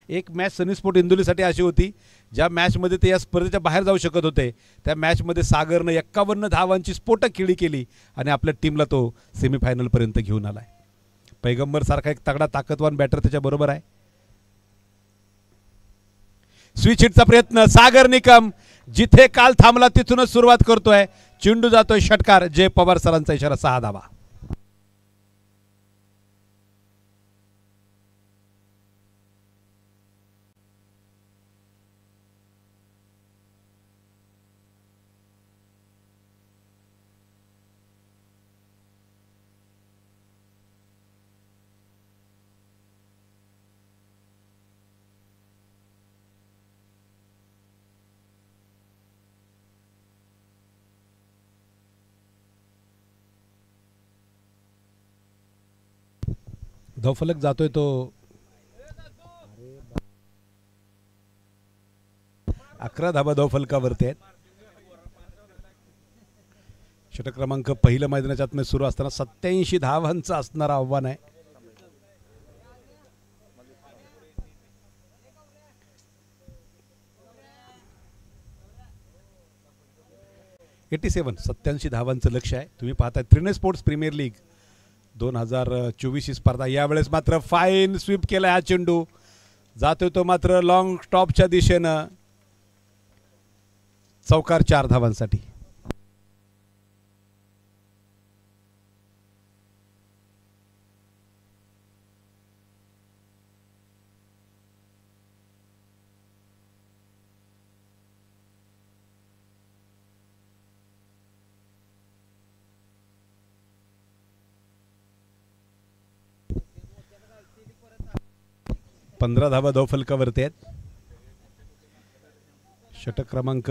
एक मॅच सनी स्पोर्ट इंदोलीसाठी अशी होती ज्या मॅचमध्ये ते या स्पर्धेच्या बाहेर जाऊ शकत होते, त्या मॅचमध्ये सागरनं 51 धावांची स्फोटक खेळी केली आणि आपल्या टीमला तो सेमीफायनलपर्यंत घेऊन आला आहे. पैगंबरसारखा एक तगडा ताकदवान बॅटर त्याच्याबरोबर आहे. स्विच हिटचा प्रयत्न, सागर निकम जिथे काल थांबला तिथूनच सुरुवात करतोय. चेंडू जातोय षटकार. जय पवार सरांचा इशारा, 6 धावा. धावफलक जातोय तो 11 धावा धावफलकावरती आहेत. षटक क्रमांक पहिलं मैदानाच्या आतमध्ये सुरू असताना 87 धावांचं असणारं आव्हान आहे. (87) 87 धावांचं लक्ष आहे. तुम्ही पाहताय त्रिनेत्र स्पोर्ट्स प्रीमियर लीग 2024 ही स्पर्धा. यावेळेस मात्र फाईन स्वीप केला. हा चेंडू जातोय तो मात्र लॉंग टॉपच्या दिशेनं. चौकार 4 धावांसाठी. पंधरा धावा धावफलकावरती आहेत. षटक क्रमांक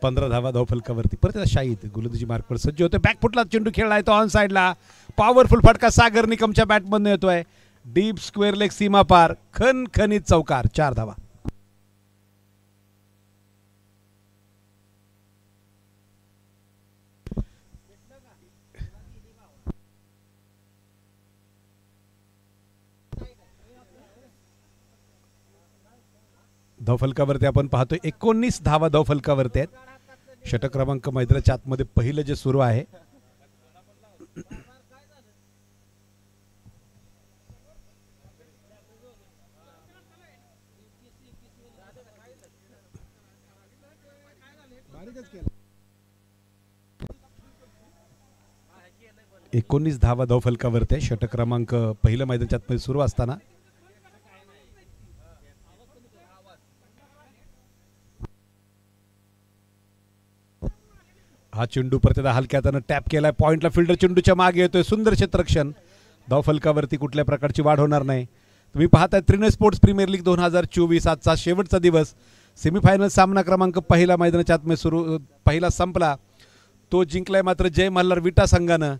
15 धावा धावफलकावरती. परत शाहीद गोलंदाजी मार्कवर सज्ज होते. बॅकफुटला चेंडू खेळलाय तो ऑन साइडला. पॉवरफुल फटका सागर निकमच्या बॅटमधून येतोय. डीप स्क्वेअर लेग सीमा पार. खणखणीत चौकार. 4 धावा. धावफलकावरती आपण पाहतोय 19 धावा धावफलकावरती आहेत. षटक क्रमांक मैदानाच्या आतमध्ये पहिलं जे सुरू आहे. एकोणीस धावा धावफलकावरती आहे. षटक क्रमांक पहिलं मैदानाच्या आतमध्ये सुरू असताना हा चेंडू परत हलक्या हाताने टॅप केलाय. पॉइंटला फिल्डर चेंडूच्या मागे येतोय. सुंदर क्षेत्ररक्षण. धावफलकावरती कुठल्या प्रकारची वाढ होणार नाही. तुम्ही पाहताय त्रिनेत्र स्पोर्ट्स प्रीमियर लीग 2024 आजचा शेवटचा दिवस. सेमीफायनल सामना क्रमांक पहिला मैदानाच्या आतमध्ये सुरू. पहिला संपला तो जिंकलाय मात्र जय मल्हार विटा संघानं.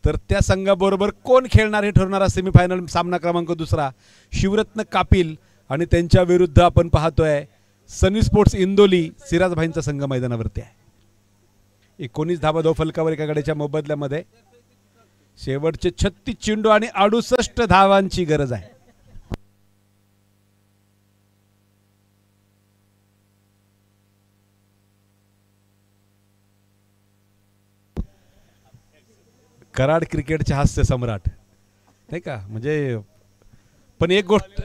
तर त्या संघाबरोबर कोण खेळणार हे ठरणारा सेमीफायनल सामना क्रमांक दुसरा शिवरत्न कापिल आणि त्यांच्या विरुद्ध आपण पाहतोय सनी स्पोर्ट्स इंदोली. सिराजभाईंचा संघ मैदानावरती आहे. 19 धावा धावफलकावर एका गड्याच्या मोबदल्यामध्ये. शेवटचे 36 चेंडू आणि 68 धावांची गरज आहे. कराड क्रिकेटचे हास्य सम्राट नाही का. म्हणजे पण एक गोष्ट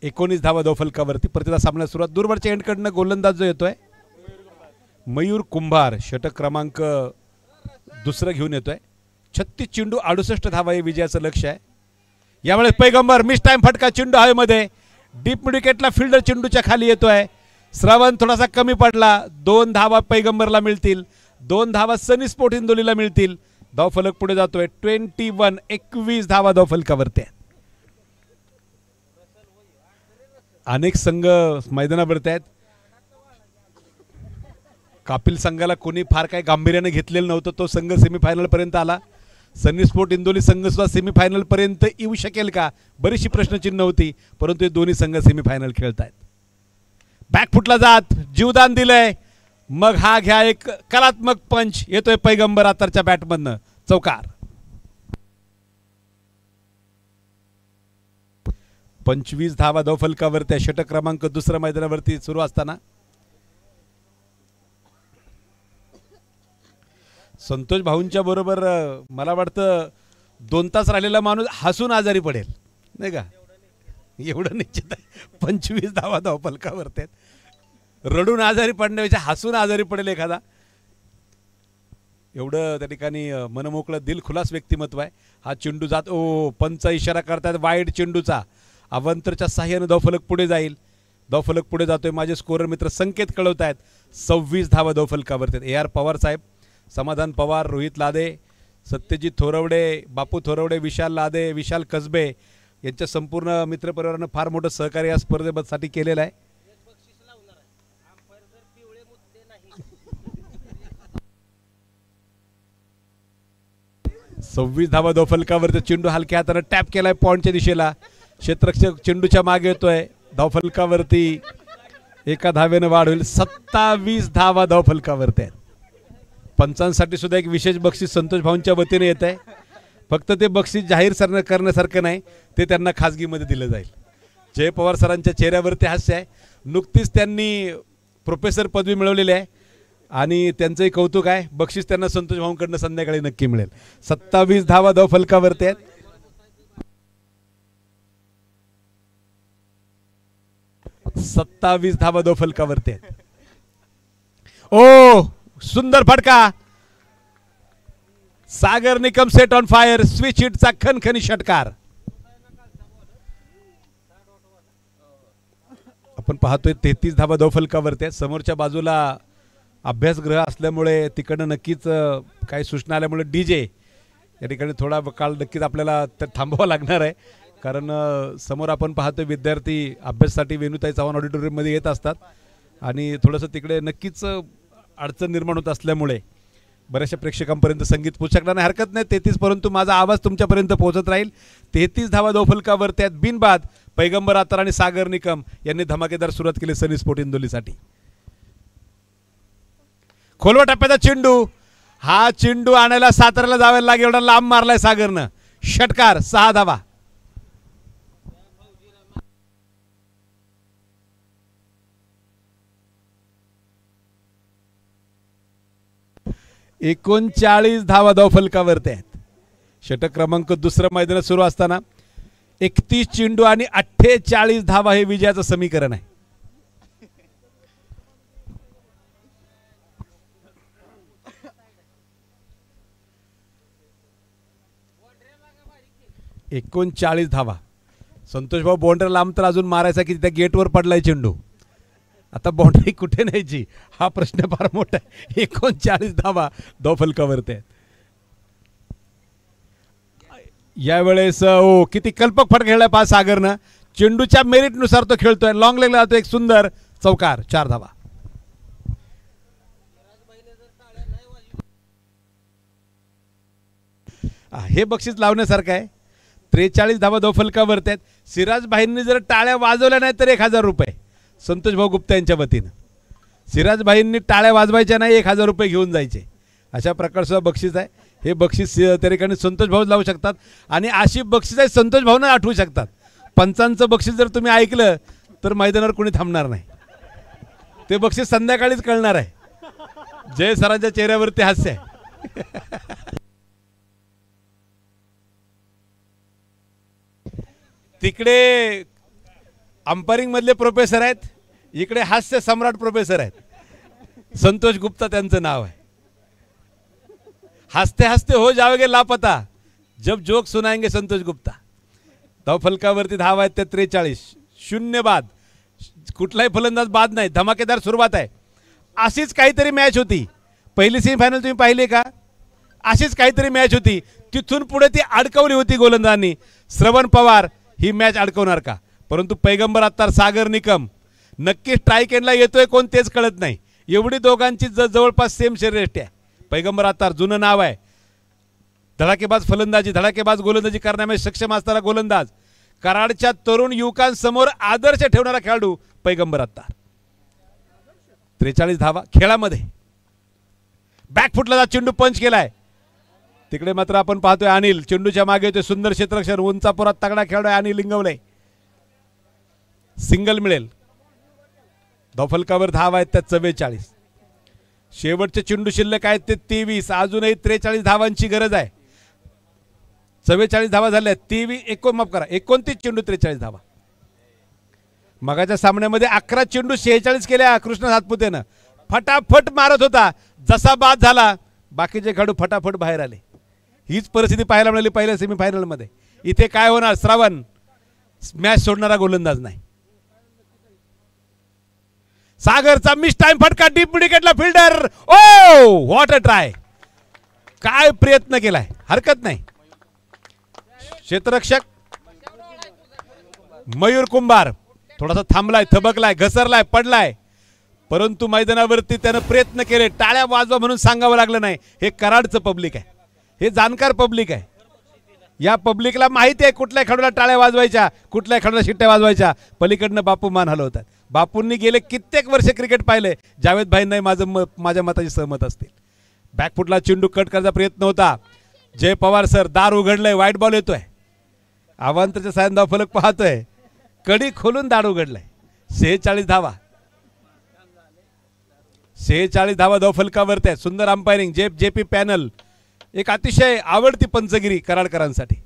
19 धावा धावफलकावरती. परतीला सामन्याला सुरुवात. दूरवरच्या एंडकडनं गोलंदाज जो येतोय मयूर कुंभार. षटक क्रमांक दुसरं घेऊन येतोय. 36 चेंडू 68 धावा हे विजयाचं लक्ष आहे. यामुळे पैगंबर मिस टाइम फटका. चेंडू हवेमध्ये. डीप मिड विकेटला फिल्डर चेंडूच्या खाली येतोय. श्रवण थोडासा कमी पडला. 2 धावा पैगंबरला मिळतील. 2 धावा सनी स्पोर्ट इंदोलीला मिळतील. धावफलक पुढे जातोय. 21 धावा धावफलकावरती. अनेक संघ मैदानावरती आहेत. कापिल संघाला कोणी फार काही गांभीर्याने घेतलेलं नव्हतं. तो संघ सेमीफायनलपर्यंत आला. सनी स्पोर्ट इंदोली संघसुद्धा सेमीफायनलपर्यंत येऊ शकेल का, बरीचशी प्रश्नचिन्ह होती. परंतु हे दोन्ही संघ सेमीफायनल खेळत आहेत. बॅकफुटला जात जीवदान दिलंय. मग हा घ्या एक कलात्मक पंच येतोय पैगंबर अत्तरच्या बॅटमधनं, चौकार. 25 धावा धावफलकावरती. षटक क्रमांक दुसऱ्या मैदानावरती सुरू असताना संतोष भाऊंच्या बरोबर मला वाटतं 2 तास राहिलेला माणूस हसून आजारी पडेल नाही का, एवढं निश्चित आहे. 25 धावा धावफलकावरती रडून आजारी पडण्यापेक्षा हसून आजारी पडेल एखादा, एवढं त्या ठिकाणी मनमोकळं दिलखुलास व्यक्तिमत्व आहे. हा चेंडू जात, ओ पंच इशारा करतात वाईड चेंडूचा. अवंतरच्या साह्याने धावफलक पुढे जाईल. धावफलक पुढे जातोय. माझे स्कोरर मित्र संकेत कळवत आहेत. 26 धावा धावफलकावरती. ए आर पवार साहेब, समाधान पवार, रोहित लादे, सत्यजित थोरवडे, बापू थोरवडे, विशाल लादे, विशाल कसबे यांच्या संपूर्ण मित्रपरिवारानं फार मोठं सहकार्य या स्पर्धेसाठी केलेलं आहे. सव्वीस धावा धावफलकावरती. चेंडू हलक्या हाताने टॅप केलाय पॉइंटच्या दिशेला. क्षेत्ररक्षक चेंडूच्या मागे येतोय. धावफलकावरती एका धावेने वाढ होईल. 27 धावा धावफलकावरती आहेत. पंचांसाठी सुद्धा एक विशेष बक्षीस संतोष भाऊंच्या वतीने येत आहे. फक्त ते बक्षीस जाहीर करण्यासारखं नाही, ते त्यांना खाजगीमध्ये दिलं जाईल. जय पवार सरांच्या चेहऱ्यावरती हास्य आहे. नुकतीच त्यांनी प्रोफेसर पदवी मिळवलेली आहे आणि त्यांचंही कौतुक आहे. बक्षीस त्यांना संतोष भाऊंकडनं संध्याकाळी नक्की मिळेल. 27 धावा धावफलकावरती आहेत. सत्तावीस धावा धावफलकावरती आहेत. ओ सुंदर फटका. Sagar Nikam set on fire. Switch हिटचा खणखणी षटकार. आपण पाहतोय 33 धावा धावफलकावरती आहेत. समोरच्या बाजूला अभ्यासगृह असल्यामुळे तिकडनं नक्कीच काही सूचना आल्यामुळे डीजे या ठिकाणी थोडा काळ नक्कीच आपल्याला थांबावं लागणार आहे. कारण समोर आपण पाहतोय विद्यार्थी अभ्यासासाठी वेणुताई चव्हाण ऑडिटोरियममध्ये येत असतात आणि थोडंसं तिकडे नक्कीच अडचण निर्माण होत असल्यामुळे बऱ्याचशा प्रेक्षकांपर्यंत संगीत पोहोचू शकणार नाही. हरकत नाही 33, परंतु माझा आवाज तुमच्यापर्यंत पोहोचत राहील. 33 धावा धावफलकावरती आहेत. बिनबाद पैगंबर अत्तर आणि सागर निकम यांनी धमाकेदार सुरुवात केली सनी स्पोर्ट इंदोलीसाठी. खोलवा टप्प्याचा चेंडू. हा चेंडू आणायला साताऱ्याला जायला लागेल एवढा लांब मारलाय सागरनं. षटकार. 6 धावा. एकोणचाळीस धावा धावफलकावरती आहेत. षटक क्रमांक दुसऱ्या मैदानात सुरू असताना 31 चेंडू आणि 48 धावा हे विजयाचं समीकरण आहे. एकोणचाळीस धावा. संतोष भाऊ बाउंड्री लांब तर अजून मारायचा की त्या गेटवर पडलाय चेंडू. आता बाउंड्री कुठे न्यायची हा प्रश्न फार मोठा आहे. 39 धावा धावफलकावरती आहेत. यावेळेस ओ किती कल्पक फटका खेळलाय पहा सागरनं. चेंडूच्या मेरिटनुसार तो खेळतोय. लॉंग लेगला जातो. एक सुंदर चौकार. 4 धावा. हे बक्षीस लावण्यासारखं आहे. 43 धावा धावफलकावरती आहेत. सिराज भाईंनी जर टाळ्या वाजवल्या नाही तर 1000 रुपये संतोष भाऊ गुप्ता यांच्या वतीनं. सिराज भाईंनी टाळ्या वाजवायच्या नाही, 1000 रुपये घेऊन जायचे. अशा प्रकारचं बक्षीस आहे. हे बक्षीस त्या ठिकाणी संतोष भाऊ लावू शकतात आणि अशी बक्षीस आहे संतोष भाऊंना आठवू शकतात. पंचांचं बक्षीस जर तुम्ही ऐकलं तर मैदानावर कोणी थांबणार नाही. ते बक्षीस संध्याकाळीच कळणार आहे. जय सरांच्या चेहऱ्यावरती हास्य आहे. तिकडे अंपायरिंग मधले प्रोफेसर आहेत, इकडे हास्य सम्राट प्रोफेसर आहेत. संतोष गुप्ता त्यांचं नाव आहे. हंसते हंसते हो जाओगे लापता जब जोक सुनाएंगे संतोष गुप्ता. धावफलकावरती धावा आहेत त्या 43. शून्य बाद. कुठलाही फलंदाज बाद नाही. धमाकेदार सुरुवात आहे. अशीच काहीतरी मॅच होती. पहिली सेमीफायनल तुम्ही पाहिली का? अशीच काहीतरी मॅच होती. तिथून पुढे ती अडकवली होती गोलंदाजांनी. श्रवण पवार ही मॅच अडकवणार का? परंतु पैगंबर अत्तर सागर निकम नक्की स्ट्राईक एंडला येतोय कोण तेच कळत नाही. एवढी दोघांची जवळपास सेम श्रेष्ठ आहे. पैगंबर अत्तार जुनं नाव आहे. धडाकेबाज फलंदाजी धडाकेबाज गोलंदाजी करण्यामध्ये सक्षम असणारा गोलंदाज, कराडच्या तरुण युवकांसमोर आदर्श ठेवणारा खेळाडू पैगंबर अत्तार. 43 धावा खेळामध्ये. बॅकफुटला चेंडू पंच केलाय. तिकडे मात्र आपण पाहतोय अनिल चेंडूच्या मागे येतोय. सुंदर क्षेत्ररक्षण उंचापुरात तगडा खेळाडू अनिल लिंगवले. सिंगल मिळेल. धावफलकावर धावा आहेत त्या 44. शेवटचे चेंडू शिल्लक आहेत ते 23. अजूनही 43 धावांची गरज आहे. 44 धावा झाल्या. 29 चेंडू 43 धावा. मगाच्या सामन्यामध्ये 11 चेंडू 46 केल्या कृष्ण सातपुतेनं. फटाफट मारत होता. जसा बाद झाला बाकीचे खेळाडू फटाफट बाहेर आले. हीच परिस्थिती पाहायला मिळाली पहिल्या सेमीफायनल मध्ये. इथे काय होणार? श्रावण मॅच सोडणारा गोलंदाज नाही. सागरचा मिस टाइम फटका डीप विकेटला fielder. Oh what a try. काय प्रयत्न केलाय. हरकत नाही. क्षेत्ररक्षक मयूर कुंभार थोडासा थांबलाय, थबकलाय, घसरलाय, पडलाय, परंतु मैदानावरती त्यानं प्रयत्न केले. टाळ्या वाजवा म्हणून सांगावं लागलं नाही. हे कराडचं पब्लिक आहे. हे जाणकार पब्लिक आहे. या पब्लिकला माहिती आहे कुठल्या खेळाडूला टाळ्या वाजवायच्या, कुठल्या खेळाडूला शिट्ट्या वाजवायच्या. पलीकडनं बापू मान हलवतात. बापूंनी गेले कित्येक वर्ष क्रिकेट पाहिले. जावेद भाईंनाही माझ्या मताची सहमत असतील. बॅकफुटला चेंडू कट करायचा प्रयत्न होता. जय पवार सर दार उघडलंय. व्हाईट बॉल येतोय. अवांतरच्या सायन धाव फलक पाहतोय. कडी खोलून दार उघडलंय. 46 धावा. 46 धावा धावफलकावरती आहे. सुंदर अंपायरिंग जेपी पॅनल. एक अतिशय आवडती पंचगिरी कराडकरांसाठी.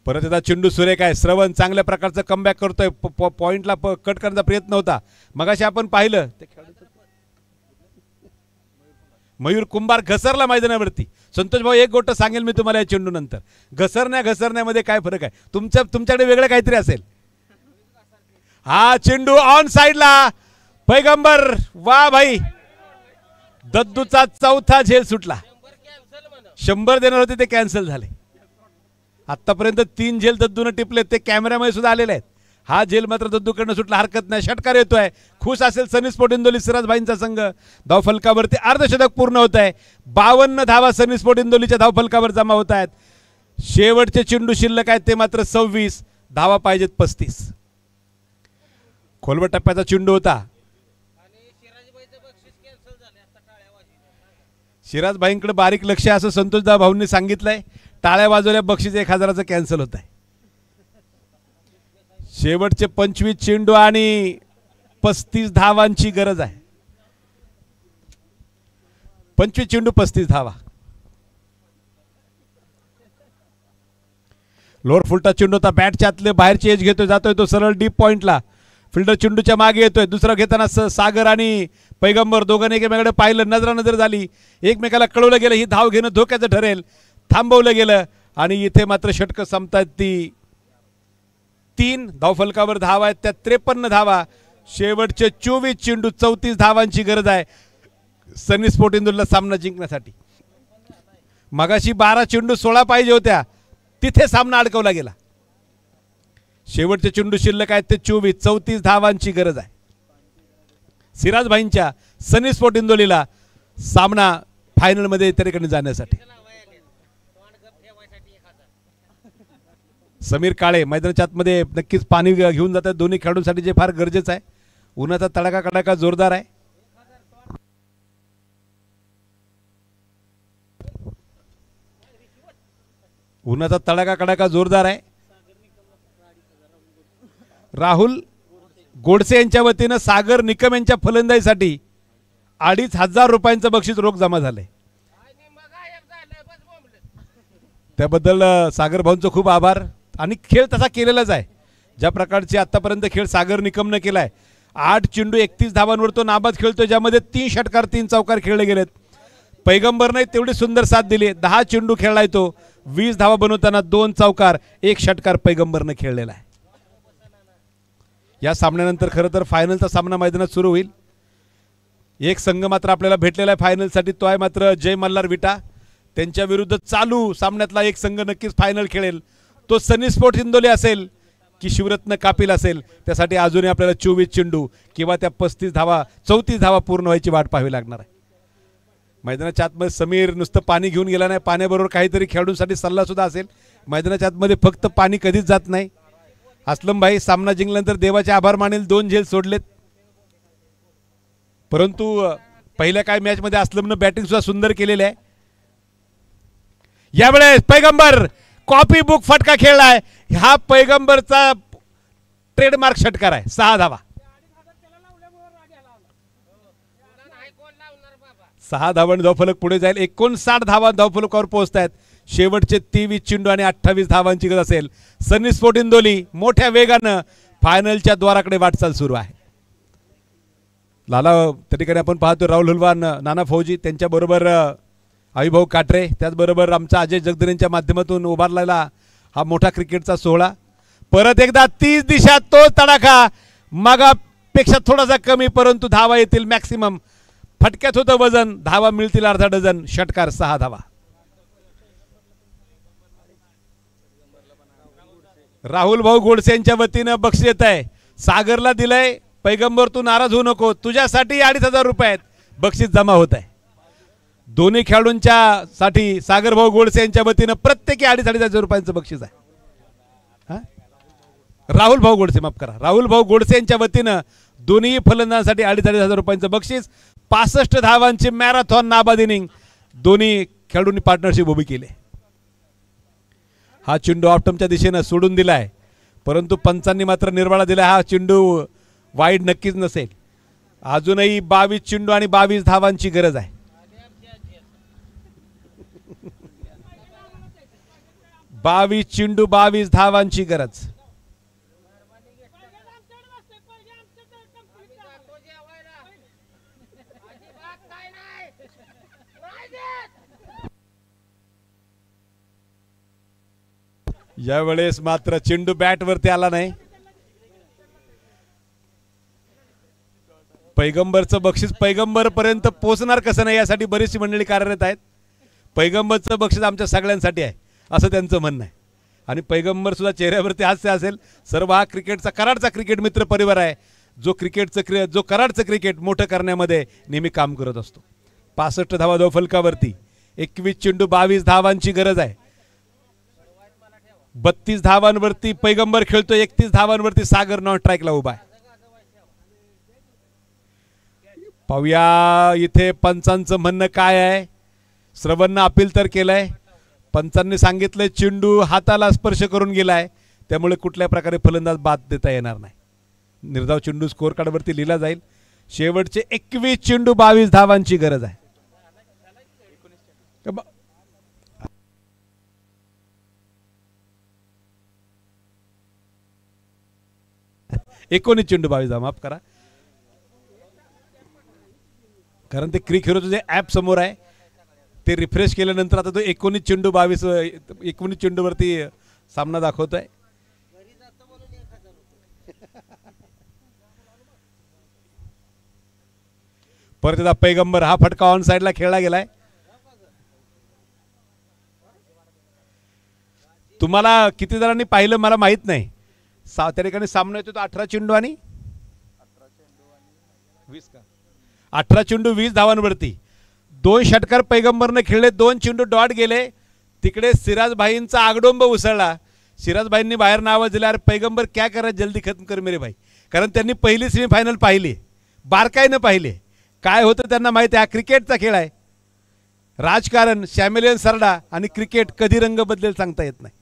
परत एकदा चेंडू सुरेख आहे. श्रवण चांगल्या प्रकारचं कमबॅक करतोय. पॉइंटला कट करण्याचा प्रयत्न होता. मगाशी आपण पाहिलं मयूर कुंभार घसरला मैदानावरती. संतोष भाऊ एक गोष्ट सांगेल मी तुम्हाला या चेंडू नंतर. घसरण्यामध्ये काय फरक आहे? तुमच्याकडे वेगळं काहीतरी असेल. हा चेंडू ऑन साइडला. पैगंबर वा भाई. दद्दूचा चौथा झेल सुटला. 100 देणार होते ते कॅन्सल झाले. आतापर्यंत 3 झेल दद्दूने टिपले. ते कॅमेऱ्यामध्ये सुद्धा आलेले आहेत. हा झेल मात्र दद्दूकडनं सुटला. हरकत नाही. षटकार येतोय. खुश असेल सनी स्पोर्ट इंदोली सिराज भाईंचा संघ. धावफलकावरती अर्धशतक पूर्ण होत आहे. 52 धावा सनी स्पोर्ट इंदोलीच्या धावफलकावर जमा होत आहेत. शेवटचे चेंडू शिल्लक आहेत ते मात्र 26. धावा पाहिजेत 35. खोलवर टप्प्याचा चेंडू होता. सिराज भाईंकडे बारीक लक्ष असं संतोषदा भाऊंनी सांगितलंय. टाळ्या वाजवल्या बक्षीस 1000चं कॅन्सल होत आहे. शेवटचे 25 चेंडू आणि 35 धावांची गरज आहे. 25 चेंडू 35 धावा. लोअर फुलटा चेंडू होता. बॅटच्या आतले बाहेरची एज घेतोय. जातोय तो सरळ डीप पॉइंटला. फिल्डर चेंडूच्या मागे येतोय. दुसरा घेताना सागर आणि पैगंबर दोघांनी एकमेकांकडे पाहिलं. नजरानजर झाली. एकमेकाला कळवलं गेलं ही धाव घेणं धोक्याचं ठरेल. थांबवलं गेलं आणि इथे मात्र षटकं संपतात ती 3. धावफलकावर धावा आहेत त्या 53 धावा. शेवटचे 24 चेंडू 34 धावांची गरज आहे सनी स्पोर्ट इंदोरला सामना जिंकण्यासाठी. मगाशी 12 चेंडू 16 पाहिजे होत्या. तिथे सामना अडकवला गेला. शेवटचे चेंडू शिल्लक आहेत ते 24. 34 धावांची गरज आहे सिराज भाईंच्या सनी स्पोर्ट इंदोलीला सामना फायनल मध्ये त्याकडे जाण्यासाठी. समीर काळे मैदानाच्या आतमध्ये नक्कीच पाणी घेऊन जातात दोन्ही खेळाडूंसाठी, जे फार गरजेचं आहे. उन्हाचा तडाखा कडाका जोरदार आहे. उन्हाचा तडाखा कडाका जोरदार आहे. राहुल गोडसे यांच्या वतीनं सागर निकम यांच्या फलंदाजीसाठी 2500 रुपयांचं बक्षीस रोख जमा झाले. त्याबद्दल सागर भाऊंचं खूप आभार. आणि खेळ तसा केलेलाच आहे ज्या प्रकारचे आतापर्यंत खेळ सागर निकमने केलाय. 8 चेंडू 31 धावांवर तो नाबाद खेळतोय, ज्यामध्ये 3 षटकार 3 चौकार खेळले गेलेत. पैगंबरने तेवढी सुंदर साथ दिली. 10 चेंडू खेळलाय तो. 20 धावा बनवताना 2 चौकार 1 षटकार पैगंबरने खेळलेला आहे. या सामन्यानंतर खरं तर फायनलचा सामना मैदानात सुरू होईल. एक संघ मात्र आपल्याला भेटलेला आहे फायनलसाठी, तो आहे मात्र जय मल्हार विटा. त्यांच्या विरुद्ध चालू सामन्यातला एक संघ नक्कीच फायनल खेळेल, तो सनी स्पोर्ट्स इंदोली असेल. की शिवरत्न कापील असेल त्यासाठी अजूनही आपल्याला 24 चेंडू किंवा त्या 35 धावा 34 धावा पूर्ण व्हायची वाट पाहावी लागणार आहे. मैदानाच्या आतमध्ये समीर नुसतं पाणी घेऊन गेला नाही, पाण्याबरोबर काहीतरी खेळाडूंसाठी सल्ला सुद्धा असेल. मैदानाच्या आतमध्ये फक्त पाणी कधीच जात नाही. असलम भाई सामना जिंकल्यानंतर देवाचे आभार मानेल, 2 झेल सोडलेत. परंतु पहिल्या काय मॅच मध्ये असलमनं बॅटिंग सुद्धा सुंदर केलेली आहे. यावेळेस पैगंबर कॉपी बुक फटका खेळलाय. हा पैगंबरचा ट्रेडमार्क षटकार आहे. 6 धावा, 6 धावांनी धावफलक पुढे जाईल. 59 धावा धावफलकावर पोहोचत आहेत. शेवटचे 23 चेंडू आणि 28 धावांची गरज असेल. सनी स्पोर्ट इंदोली मोठ्या वेगानं फायनलच्या द्वाराकडे वाटचाल सुरू आहे. लाला त्या ठिकाणी आपण पाहतो राहुल हुलवान, नाना फौजी, त्यांच्याबरोबर अविभाऊ काटरे, त्याचबरोबर आमचा अजय जगदरेंच्या माध्यमातून उभारलेला हा मोठा क्रिकेटचा सोहळा. परत एकदा 30 दिशा तो तडाखा, मागापेक्षा थोडासा कमी परंतु धावा येतील मॅक्सिमम. फटक्यात होतं वजन, धावा मिळतील अर्धा डझन. षटकार 6 धावा. राहुल भाऊ गोडसे यांच्या वतीनं बक्षीस येत आहे. सागरला दिलंय. पैगंबर तू नाराज होऊ नको, तुझ्यासाठी 2,500 रुपये आहेत. बक्षीस जमा होत आहे. दोन्ही खेळाडूंच्या साठी सागर भाऊ गोडसे यांच्या वतीनं प्रत्येकी 2,500 रुपयांचं बक्षीस आहे. राहुल भाऊ गोडसे, माफ करा, राहुल भाऊ गोडसे यांच्या वतीनं दोन्ही फलंदाजांसाठी 2,500 रुपयांचं बक्षीस. 65 धावांची मॅरेथॉन नाबाद इनिंग दोन्ही खेळाडूंनी पार्टनरशिप उभी केली. हा चेंडू ऑप्टमच्या दिशेनं सोडून दिलाय, परंतु पंचांनी मात्र निर्वाळा दिला. हा चेंडू वाईड नक्कीच नसेल. अजूनही 22 चेंडू आणि 22 धावांची गरज आहे. 22 चेंडू 22 धावांची गरज. यावेळेस मात्र चेंडू बॅट वरती आला नाही. पैगंबरचं बक्षीस पैगंबर पर्यंत पोहोचणार कसं नाही यासाठी बरीचशी मंडळी कार्यरत आहेत. पैगंबरचं बक्षीस आमच्या सगळ्यांसाठी आहे असं त्यांचं म्हणणं आहे. आणि पैगंबर सुद्धा चेहऱ्यावरती हास्य असेल. सर्व हा क्रिकेटचा कराडचा क्रिकेट मित्र परिवार आहे जो कराडचं क्रिकेट मोठं करण्यामध्ये नेहमी काम करत असतो. 65 धावा धावफलकावरती, 21 चेंडू 22 धावांची गरज आहे. 32 धावांवरती पैगंबर खेळतोय, 31 धावांवरती सागर नॉन स्ट्राईकला उभा आहे. पाहूया इथे पंचांचं म्हणणं काय आहे. श्रवणनं अपील तर केलंय. पंचांनी सांगितलंय चेंडू हाताला स्पर्श करून गेलाय, त्यामुळे कुठल्या प्रकारे फलंदाज बाद देता येणार नाही. निर्धाव चेंडू स्कोअर कार्डवरती लिहिला जाईल. शेवटचे 21 चेंडू 22 धावांची गरज आहे. 19 चेंडू 22 धावा, माफ करा, कारण ते क्रिक हिरोचं जे ॲप समोर आहे ते रिफ्रेश केल्यानंतर आता तो 19 चेंडू 19 चेंडूवरती सामना दाखवतोय. परत एकदा पैगंबर, हा फटका ऑन साइडला खेळला गेलाय. तुम्हाला किती जणांनी पाहिलं मला माहित नाही. त्या ठिकाणी सामना येतो तो 18 चेंडू आणि 18 चेंडू 20 धावांवरती. 2 षटकार पैगंबरने खेळले, 2 चेंडू डॉट गेले. तिकडे सिराज भाईंचा आगडोंब उसळला. सिराज भाईंनी बाहेर नाव दिलं, अरे पैगंबर क्या कर जल्दी खत्म कर मेरे भाई. कारण त्यांनी पहिली सेमीफायनल पाहिली, बारकाईनं पाहिली. काय होतं त्यांना माहिती आहे. हा क्रिकेटचा खेळ आहे. राजकारण, शॅम्पियन सरडा आणि क्रिकेट कधी रंग बदलेल सांगता येत नाही.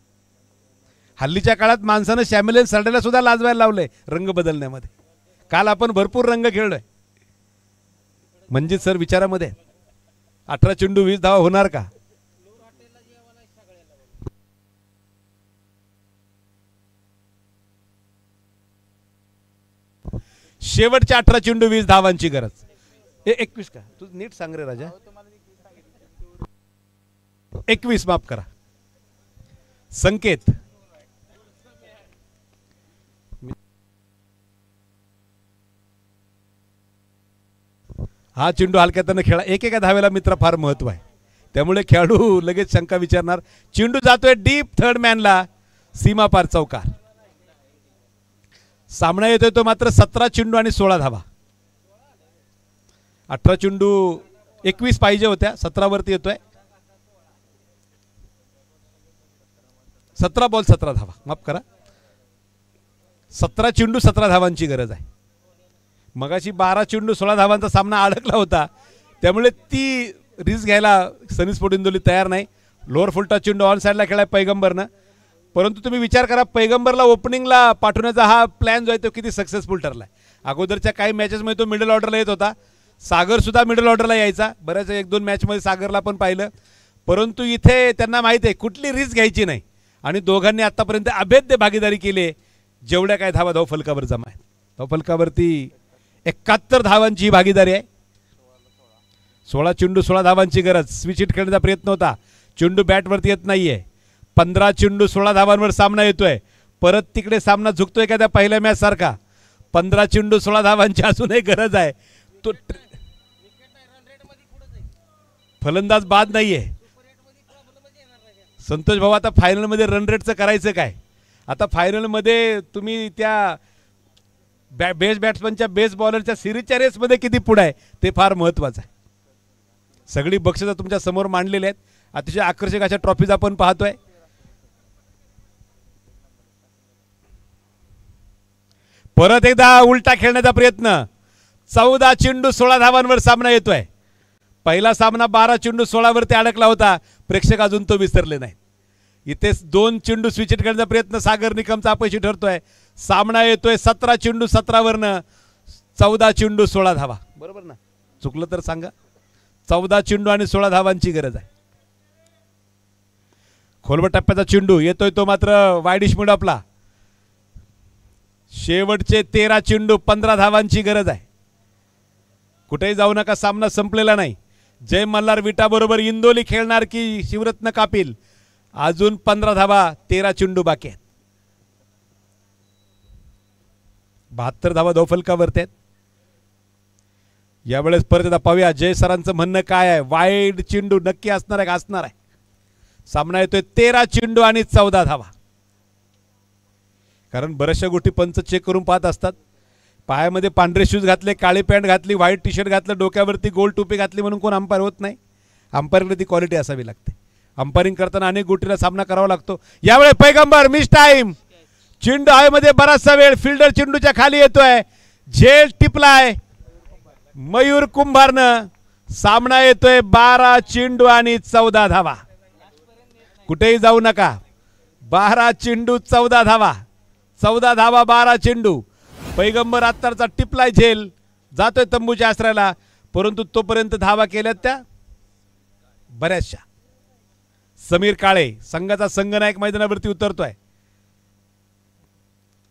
हल्लीच्या काळात माणसानं शॅम्पियन सरड्याला सुद्धा लाजवायला लावलंय रंग बदलण्यामध्ये. काल आपण भरपूर रंग खेळलोय. म्हणजे सर विचारामध्ये 18 चेंडू 20 धावा होणार का. शेवटच्या 18 चेंडू 20 धावांची गरज. 21 का तू नीट सांग रे राजा. 21 माफ करा. संकेत हा चेंडू हलक्यातनं खेळा. एकेका धावेला मित्र फार महत्व आहे, त्यामुळे खेळाडू लगेच शंका विचारणार. चेंडू जातोय डीप थर्ड मॅनला, सीमा पार चौकार. सामना येतोय तो मात्र 17 चेंडू आणि 16 धावा. 18 चेंडू 21 पाहिजे होत्या, 17 वरती येतोय. 17 बॉल 17 धावा, माफ करा. 17 चेंडू 17 धावांची गरज आहे. मगाशी 12 चेंडू 16 धावांचा सामना अडकला होता, त्यामुळे ती रिस्क घ्यायला सनी स्पोर्ट इंदोली तयार नाही. लोअर फुलटा चेंडू ऑन साईडला खेळाय पैगंबरनं. परंतु तुम्ही विचार करा, पैगंबरला ओपनिंगला पाठवण्याचा हा प्लॅन जो आहे तो किती सक्सेसफुल ठरलाय. अगोदरच्या काही मॅचेसमध्ये तो मिडल ऑर्डरला येत होता. सागर सुद्धा मिडल ऑर्डरला यायचा. बऱ्याच 1-2 मॅचमध्ये सागरला पण पाहिलं. परंतु इथे त्यांना माहिती आहे कुठली रिस्क घ्यायची नाही आणि दोघांनी आतापर्यंत अभेद्य भागीदारी केली. जेवढ्या काय धावा धावफलकावर जमा आहेत, धावफलकावरती 71 धावांची भागीदारी आहे. 16 चेंडू 16 धावांची गरज. स्विच हिट खेळण्याचा प्रयत्न होता, चेंडू बॅटवरती येत नाहीये. 15 चेंडू 16 धावांवर सामना येतोय. परत तिकडे सामना झुकतोय का त्या पहिल्या मॅच सारखा. 15 चेंडू 16 धावांची अजूनही गरज आहे. तो फलंदाज बाद नाहीये. संतोष भाऊ, आता फायनलमध्ये रन रेटचं करायचं काय. आता फायनलमध्ये तुम्ही त्या बेस्ट बॅट्समनच्या बेस्ट बॉलरच्या सिरीजच्या रेसमध्ये किती पुढे आहे ते फार महत्त्वाचं आहे. सगळी बक्षिसं तुमच्या समोर मांडलेली आहेत. अतिशय आकर्षक अशा ट्रॉफीज आपण पाहतोय. परत एकदा उलटा खेळण्याचा प्रयत्न. 14 चेंडू 16 धावांवर सामना येतोय. पहिला सामना 12 चेंडू 16 वरती अडकला होता. प्रेक्षक अजून तो विसरले नाही. इथे 2 चेंडू स्विच हिट करण्याचा प्रयत्न सागर निकमचा अपयशी ठरतोय. सामना येतोय 17 चेंडू 17 वरनं 14 चेंडू 16 धावा. बरोबर ना, चुकलं तर सांगा. 14 चेंडू आणि 16 धावांची गरज आहे. खोलवर टप्प्याचा चेंडू येतोय तो मात्र वायडिश मिड आपला. शेवटचे 13 चेंडू 15 धावांची गरज आहे. कुठेही जाऊ नका, सामना संपलेला नाही. जय मल्हार विटा बरोबर इंदोली खेळणार की शिवरत्न कापिल. अजून 15 धावा, 13 चेंडू बाकी आहेत. 72 धावा धावफलकावरती आहेत. यावेळेस परत एकदा पाहूया जय सरांचं म्हणणं काय आहे. वाईड चेंडू नक्की असणार आहे का? असणार आहे. सामना येतोय 13 चेंडू आणि 14 धावा. कारण बऱ्याचशा गोष्टी पंच चेक करून पाहत असतात. पायामध्ये पांढरे शूज घातले, काळी पॅन्ट घातली, व्हाईट टी शर्ट घातलं, डोक्यावरती गोल टोपी घातली म्हणून कोण अंपायर होत नाही. अंपायरकडे ती क्वालिटी असावी लागते. अंपायरिंग करताना अनेक गोष्टीला सामना करावा लागतो. यावेळी पैगंबर मिस टाइम. चेंडू हवेमध्ये बराचसा वेळ फिल्डर चेंडूच्या खाली येतोय. झेल टिपलाय मयूर कुंभारनं. सामना येतोय 12 चेंडू आणि 14 धावा. कुठेही जाऊ नका. 12 चेंडू 14 धावा. 14 धावा 12 चेंडू. पैगंबर अत्तरचा टिपलाय झेल, जातोय तंबूच्या आश्रयाला. परंतु तोपर्यंत धावा केल्यात त्या बऱ्याचशा. समीर काळे संघाचा संघनायक मैदानावरती उतरतोय.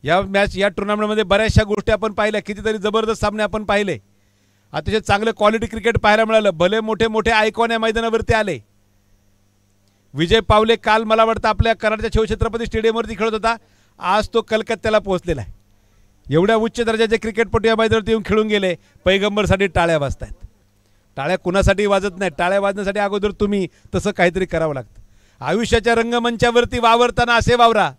या मॅच या टुर्नामेंटमध्ये बऱ्याचशा गोष्टी आपण पाहिल्या. कितीतरी जबरदस्त सामने आपण पाहिले. अतिशय चांगले क्वालिटी क्रिकेट पाहायला मिळालं. भले मोठे मोठे आयकॉन या मैदानावरती आले. विजय पावले काल मला वाटतं आपल्या कराडच्या शिवछत्रपती स्टेडियमवरती खेळत होता. आज तो कलकत्त्याला पोहोचलेला आहे. एवढ्या उच्च दर्जाचे क्रिकेटपटू या मैदानावरती येऊन खेळून गेले. पैगंबरसाठी टाळ्या वाजतायत. टाळ्या कुणासाठी वाजत नाहीत. टाळ्या वाजण्यासाठी अगोदर तुम्ही तसं काहीतरी करावं लागतं. आयुष्याच्या रंगमंचावरती वावरताना असे वावरा.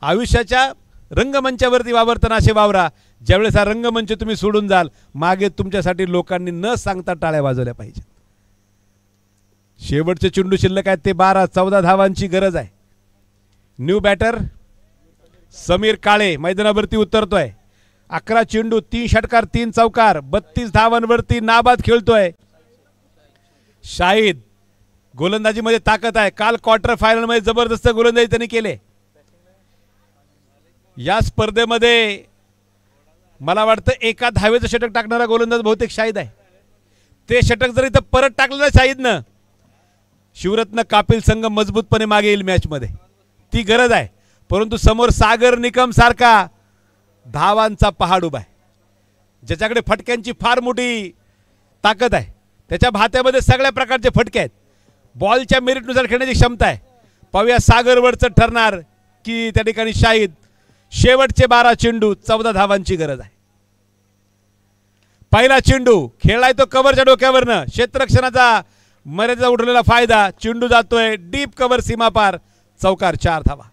आयुष्याच्या रंगमंचावरती वावरताना असे वावरा. ज्यावेळेस हा रंगमंच तुम्ही सोडून जाल, मागे तुमच्यासाठी लोकांनी न सांगता टाळ्या वाजवल्या पाहिजेत. शेवटचे चेंडू शिल्लक आहेत ते 12-14 धावांची गरज आहे. न्यू बॅटर समीर काळे मैदानावरती उतरतोय. 11 चेंडू 3 षटकार 3 चौकार 32 धावांवरती नाबाद खेळतोय. शाहिद गोलंदाजीमध्ये ताकद आहे. काल क्वार्टर फायनल मध्ये जबरदस्त गोलंदाजी त्यांनी केले. या स्पर्धेमध्ये मला वाटतं एका धावेचं षटक टाकणारा गोलंदाज बहुतेक शाहिद आहे. ते षटक जर इथं परत टाकलं ना शाहिदनं, शिवरत्न कापिल संघ मजबूतपणे मागे येईल मॅचमध्ये. ती गरज आहे. परंतु समोर सागर निकम सारखा धावांचा पहाड उभा आहे, ज्याच्याकडे फटक्यांची फार मोठी ताकद आहे. त्याच्या भात्यामध्ये सगळ्या प्रकारचे फटके आहेत. बॉलच्या मेरिटनुसार खेळण्याची क्षमता आहे. पाहूया सागरवरचं ठरणार की त्या ठिकाणी शाहिद. शेवटचे 12 चेंडू 14 धावांची गरज आहे. पहिला चेंडू खेळलाय तो कव्हरच्या डोक्यावरनं. क्षेत्ररक्षणाचा मर्यादा उठवलेला फायदा. चेंडू जातोय डीप कव्हर सीमापार. चौकार 4 धावा.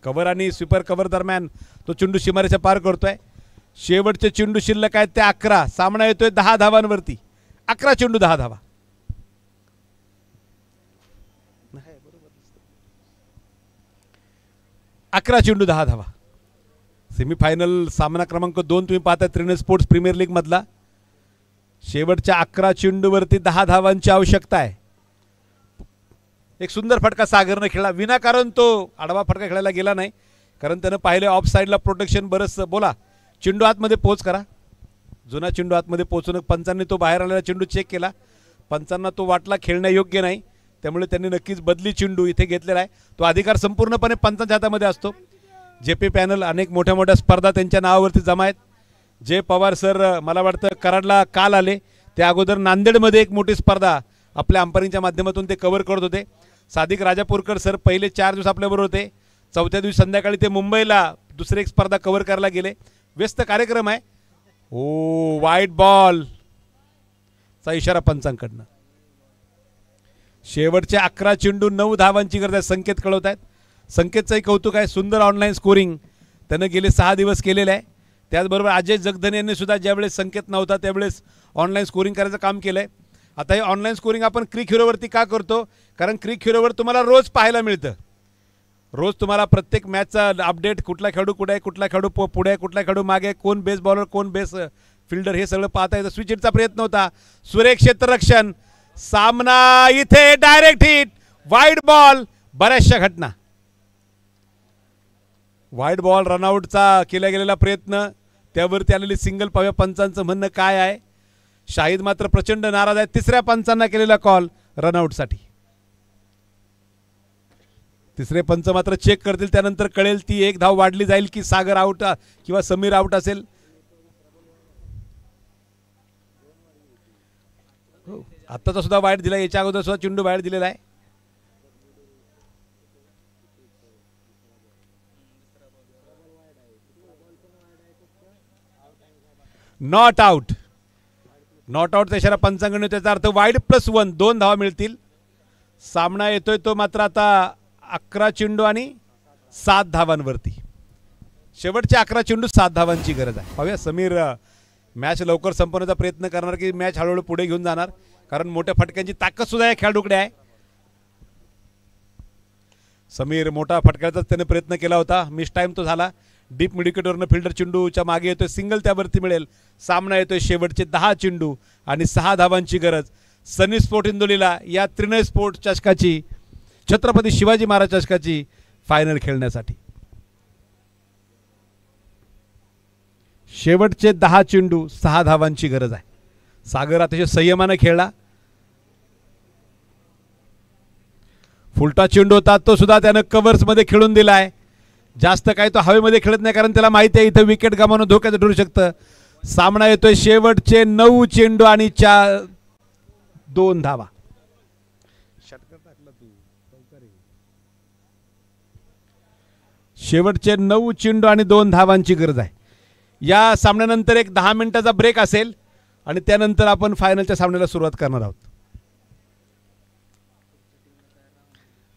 कव्हर आणि स्वीपर कव्हर दरम्यान तो चेंडू सीमारेषा पार करतोय. शेवटचे चेंडू शिल्लक आहेत ते 11. सामना येतोय 10 धावांवरती. 11 चेंडू 10 धावा. 11 चेंडू 10 धावा. सेमीफायनल सामना क्रमांक 2 तुम्ही पाहता त्रिनेल स्पोर्ट्स प्रीमियर लीग मधला. शेवटच्या 11 चेंडूवरती 10 धावांची आवश्यकता आहे. एक सुंदर फटका सागरने खेळला. विनाकारण तो आडवा फटका खेळायला गेला नाही, कारण त्यानं पाहिले ऑफ साईडला प्रोटेक्शन बरंच. बोला, चेंडू आतमध्ये पोच करा. जुना चेंडू आतमध्ये पोचून पंचांनी तो बाहेर आलेला चेंडू चेक केला. पंचांना तो वाटला खेळण्यायोग्य नाही, त्यामुळे त्यांनी नक्कीच बदली चेंडू इथे घेतलेला आहे. तो अधिकार संपूर्णपणे पंचांच्या हातामध्ये असतो. जेपी पॅनल अनेक मोठ्या मोठ्या स्पर्धा त्यांच्या नावावरती जमा आहेत. जय पवार सर मला वाटतं कराडला काल आले. त्या अगोदर नांदेडमध्ये एक मोठी स्पर्धा आपल्या अंपायरिंगच्या माध्यमातून ते कव्हर करत होते. सादिक राजापूरकर सर पहिले 4 दिवस आपल्याबरोबर होते. चौथ्या दिवशी संध्याकाळी ते मुंबईला दुसरी एक स्पर्धा कव्हर करायला गेले. व्यस्त कार्यक्रम आहे. ओ, वाईट बॉल चा इशारा पंचांकडनं. शेवटचे 11 चेंडू 9 धावांची गरज आहे. संकेत कळवत आहेत. संकेतचंही कौतुक आहे. सुंदर ऑनलाईन स्कोरिंग त्यानं गेले 6 दिवस केलेलं आहे. त्याचबरोबर अजय जगधन यांनी सुद्धा ज्यावेळेस संकेत नव्हता त्यावेळेस ऑनलाईन स्कोरिंग करायचं काम केलं आहे. आता हे ऑनलाईन स्कोरिंग आपण क्रिक हिरोवरती का करतो? कारण क्रिक हिरोवर तुम्हाला रोज पाहायला मिळतं. रोज तुम्हाला प्रत्येक मॅचचा अपडेट, कुठला खेळाडू कुठे आहे, कुठला खेळाडू पुढे आहे, कुठला खेळाडू मागे आहे, कोण बेस बॉलर कोण बेस फिल्डर, हे सगळं पाहता येतं. स्विच हिटचा प्रयत्न होता. सुरेख क्षेत्ररक्षण. सामना इथे डायरेक्ट हिट. Wide ball. बऱ्याचशा घटना. वाईड बॉल रनआउटचा केला गेलेला प्रयत्न, त्यावरती आलेली सिंगल पाहूया पंचांचं म्हणणं काय आहे. शाहिद मात्र प्रचंड नाराज आहे. तिसऱ्या पंचांना केलेला कॉल रनआउटसाठी. तिसरे पंच मात्र चेक करतील, त्यानंतर कळेल ती एक धाव वाढली जाईल की सागर आउट किंवा समीर आउट असेल. आत्ताचा सुद्धा वाईड दिला, याच्या अगोदर सुद्धा चेंडू बाहेर दिलेला आहे. Not out. नॉट आउटचा इशारा पंचांकडून, त्याचा अर्थ वाईड +1 2 धावा मिळतील. सामना येतोय तो मात्र आता 11 चेंडू आणि 7 धावांवरती. शेवटचे 11 चेंडू 7 धावांची गरज आहे. पाहूया समीर मॅच लवकर संपवण्याचा प्रयत्न करणार की मॅच हळूहळू पुढे घेऊन जाणार, कारण मोठ्या फटक्यांची ताकद सुद्धा या खेळाडूकडे आहे. समीर मोठा फटक्याचाच त्याने प्रयत्न केला होता. मिस टाइम तो झाला. डीप मिडविकेटवरनं फिल्डर चेंडूच्या मागे येतोय. सिंगल त्यावरती मिळेल. सामना येतोय शेवटचे 10 चेंडू आणि 6 धावांची गरज. सनी स्पोर्ट इंदोलीला या त्रिनय स्पोर्ट चषकाची, छत्रपती शिवाजी महाराज चषकाची फायनल खेळण्यासाठी. शेवटचे 10 चेंडू 6 धावांची गरज आहे. सागर अतिशय संयमाने खेळला. फुलटा चेंडू होता तो सुद्धा त्यानं कव्हर्स मध्ये खेळून दिलाय. जास्त काही तो हवेमध्ये खेळत नाही, कारण त्याला माहिती आहे इथं विकेट गमावणं धोक्याचं ठरू शकतं. सामना येतोय शेवटचे 9 चेंडू आणि 2 धावा. शेवटचे 9 चेंडू आणि 2 धावांची गरज आहे. या सामन्यानंतर एक 10 मिनिटाचा ब्रेक असेल आणि त्यानंतर आपण फायनलच्या सामन्याला सुरुवात करणार आहोत.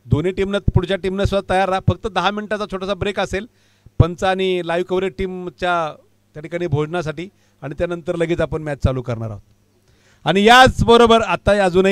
दोन्ही टीमनं, पुढच्या टीमनं सुद्धा तयार राहा. फक्त 10 मिनिटाचा छोटासा ब्रेक असेल पंच आणि लाईव्ह कव्हरेज टीमच्या त्या ठिकाणी भोजनासाठी, आणि त्यानंतर लगेच आपण मॅच चालू करणार आहोत. आणि याच बरोबर आता अजूनही